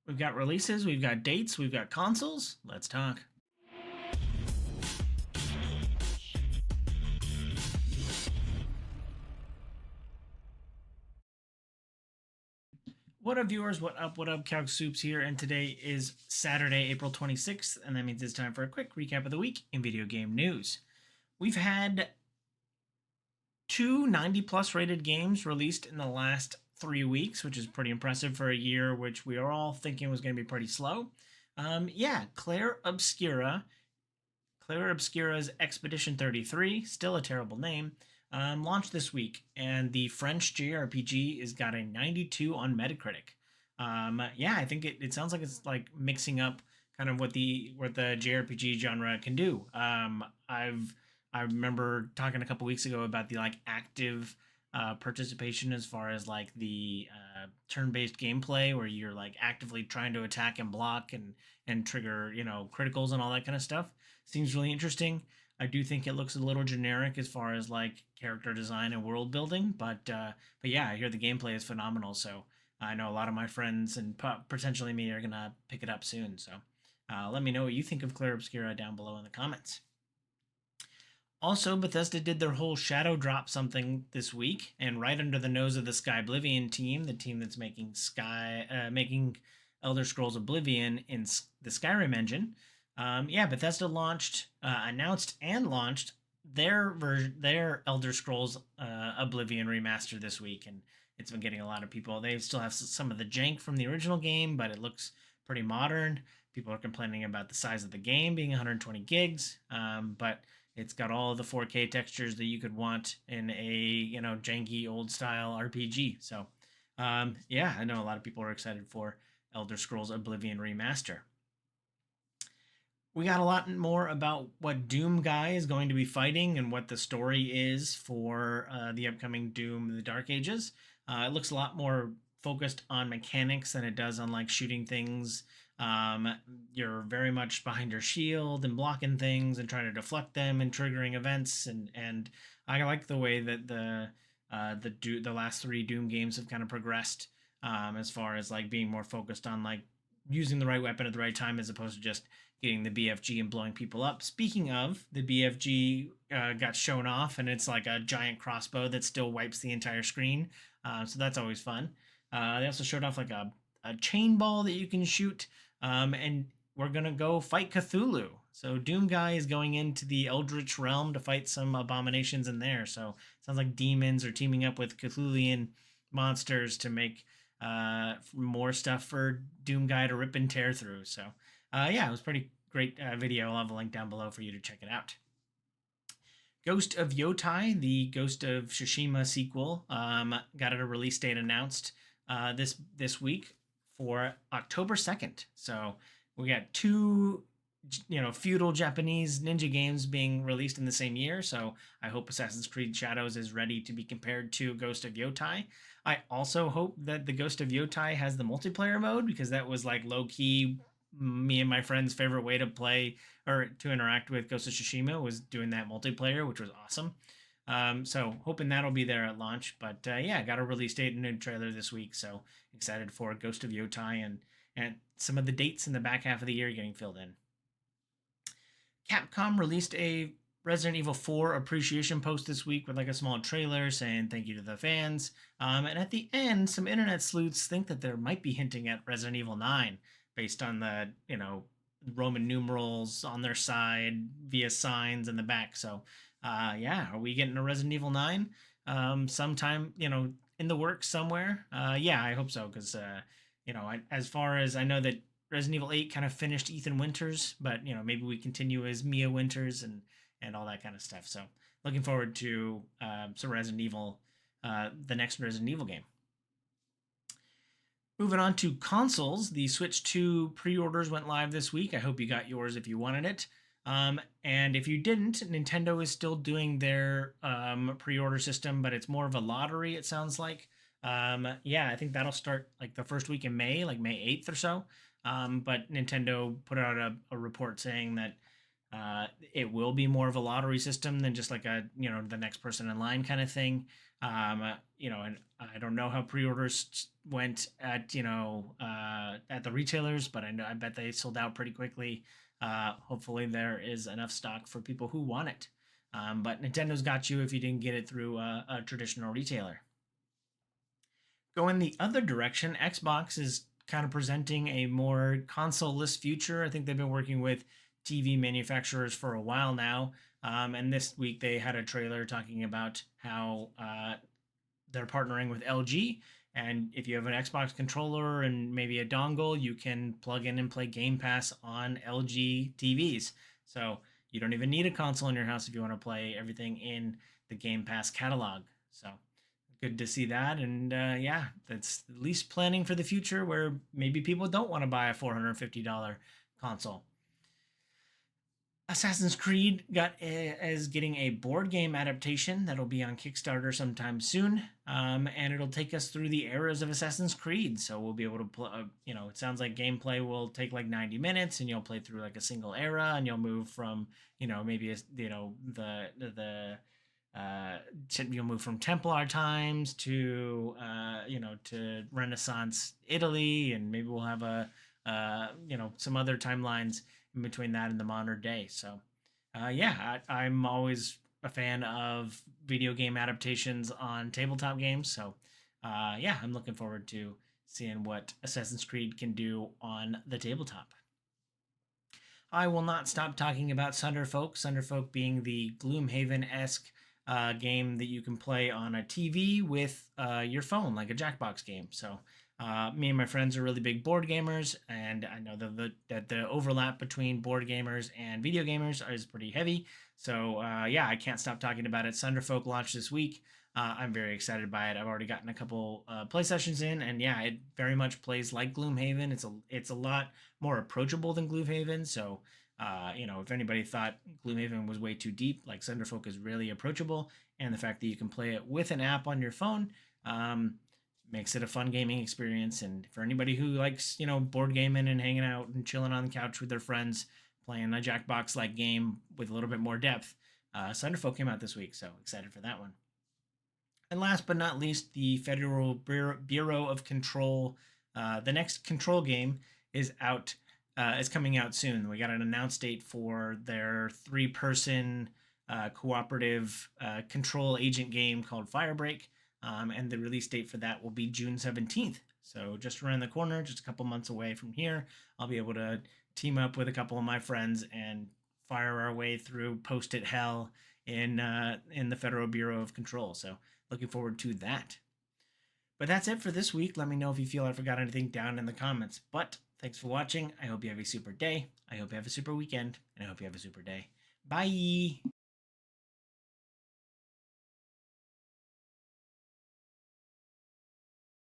We've got releases, we've got dates, we've got consoles. Let's talk. What up, viewers? What up? What up? Calc Soups here, and today is Saturday, April 26th, and that means it's time for a quick recap of the week in video game news. We've had two 90-plus rated games released in the last 3 weeks, which is pretty impressive for a year which we are all thinking was going to be pretty slow. Claire Obscura's Expedition 33, still a terrible name, launched this week, and the French JRPG is got a 92 on Metacritic. I think it sounds like it's like mixing up kind of what the JRPG genre can do. I remember talking a couple weeks ago about the like active participation as far as like the turn-based gameplay where you're like actively trying to attack and block and trigger criticals and all that kind of stuff. Seems really interesting. I do think it looks a little generic as far as like character design and world building, but yeah, I hear the gameplay is phenomenal. So I know a lot of my friends and potentially me are gonna pick it up soon. So let me know what you think of Claire Obscura down below in the comments. Also, Bethesda did their whole shadow drop something this week, and right under the nose of the Oblivion team, the team that's making making Elder Scrolls Oblivion in the Skyrim engine. Bethesda announced and launched their Elder Scrolls Oblivion remaster this week, and it's been getting a lot of people. They still have some of the jank from the original game, but it looks pretty modern. People are complaining about the size of the game being 120 gigs, but it's got all of the 4K textures that you could want in a janky old style RPG. So I know a lot of people are excited for Elder Scrolls Oblivion Remaster. We got a lot more about what Doom guy is going to be fighting and what the story is for the upcoming Doom: The Dark Ages. It looks a lot more focused on mechanics than it does on like shooting things. You're very much behind your shield and blocking things and trying to deflect them and triggering events, and I like the way that the last 3 Doom games have kind of progressed as far as like being more focused on like using the right weapon at the right time as opposed to just getting the BFG and blowing people up. Speaking of, the BFG got shown off, and it's like a giant crossbow that still wipes the entire screen, so that's always fun. They also showed off like a chain ball that you can shoot, and we're gonna go fight Cthulhu. So Doom guy is going into the Eldritch realm to fight some abominations in there. So it sounds like demons are teaming up with Cthulhian monsters to make more stuff for Doom guy to rip and tear through. So it was pretty great video. I'll have a link down below for you to check it out. Ghost of Yotai, the Ghost of Tsushima sequel, got a release date announced this week for October 2nd. So we got 2 feudal Japanese ninja games being released in the same year. So I hope Assassin's Creed Shadows is ready to be compared to Ghost of Yotai. I also hope that the Ghost of Yotai has the multiplayer mode, because that was like low-key me and my friend's favorite way to play or to interact with Ghost of Tsushima, was doing that multiplayer, which was awesome. So hoping that'll be there at launch. But got a release date and a new trailer this week. So excited for Ghost of Yotai and some of the dates in the back half of the year getting filled in. Capcom released a Resident Evil 4 appreciation post this week with like a small trailer saying thank you to the fans. And at the end, some internet sleuths think that there might be hinting at Resident Evil 9 based on the, Roman numerals on their side via signs in the back. So, are we getting a Resident Evil 9 sometime, in the works somewhere? I hope so, because, as far as I know that Resident Evil 8 kind of finished Ethan Winters, but, maybe we continue as Mia Winters and all that kind of stuff. So looking forward to some Resident Evil, the next Resident Evil game. Moving on to consoles, the Switch 2 pre-orders went live this week. I hope you got yours if you wanted it. And if you didn't, Nintendo is still doing their pre-order system, but it's more of a lottery, it sounds like. I think that'll start like the first week in May, like May 8th or so. But Nintendo put out a report saying that it will be more of a lottery system than just like the next person in line kind of thing. And I don't know how pre-orders went at the retailers, but I bet they sold out pretty quickly. Hopefully, there is enough stock for people who want it. But Nintendo's got you if you didn't get it through a traditional retailer. Going the other direction, Xbox is kind of presenting a more console-less future. I think they've been working with TV manufacturers for a while now. And this week they had a trailer talking about how they're partnering with LG. And if you have an Xbox controller and maybe a dongle, you can plug in and play Game Pass on LG TVs. So you don't even need a console in your house if you want to play everything in the Game Pass catalog. So good to see that. And yeah, that's at least planning for the future where maybe people don't want to buy a $450 console. Assassin's Creed is getting a board game adaptation that'll be on Kickstarter sometime soon, and it'll take us through the eras of Assassin's Creed. So we'll be able to play. It sounds like gameplay will take like 90 minutes, and you'll play through like a single era, and you'll move from maybe you'll move from Templar times to to Renaissance Italy, and maybe we'll have some other timelines in between that and the modern day. So, I'm always a fan of video game adaptations on tabletop games. So, I'm looking forward to seeing what Assassin's Creed can do on the tabletop. I will not stop talking about Sunderfolk. Sunderfolk being the Gloomhaven-esque game that you can play on a TV with your phone, like a Jackbox game. So, me and my friends are really big board gamers, and I know that the overlap between board gamers and video gamers is pretty heavy. So, I can't stop talking about it. Sunderfolk launched this week. I'm very excited by it. I've already gotten a couple play sessions in, and yeah, it very much plays like Gloomhaven. It's a lot more approachable than Gloomhaven. So, if anybody thought Gloomhaven was way too deep, like Sunderfolk is really approachable, and the fact that you can play it with an app on your phone makes it a fun gaming experience. And for anybody who likes, board gaming and hanging out and chilling on the couch with their friends, playing a Jackbox-like game with a little bit more depth, Sunderfolk came out this week, so excited for that one. And last but not least, the Federal Bureau of Control, the next Control game is out. Is coming out soon. We got an announced date for their 3-person cooperative control agent game called Firebreak. And the release date for that will be June 17th. So just around the corner, just a couple months away from here, I'll be able to team up with a couple of my friends and fire our way through post-it hell in the Federal Bureau of Control. So looking forward to that. But that's it for this week. Let me know if you feel I forgot anything down in the comments. But thanks for watching. I hope you have a super day. I hope you have a super weekend. And I hope you have a super day. Bye.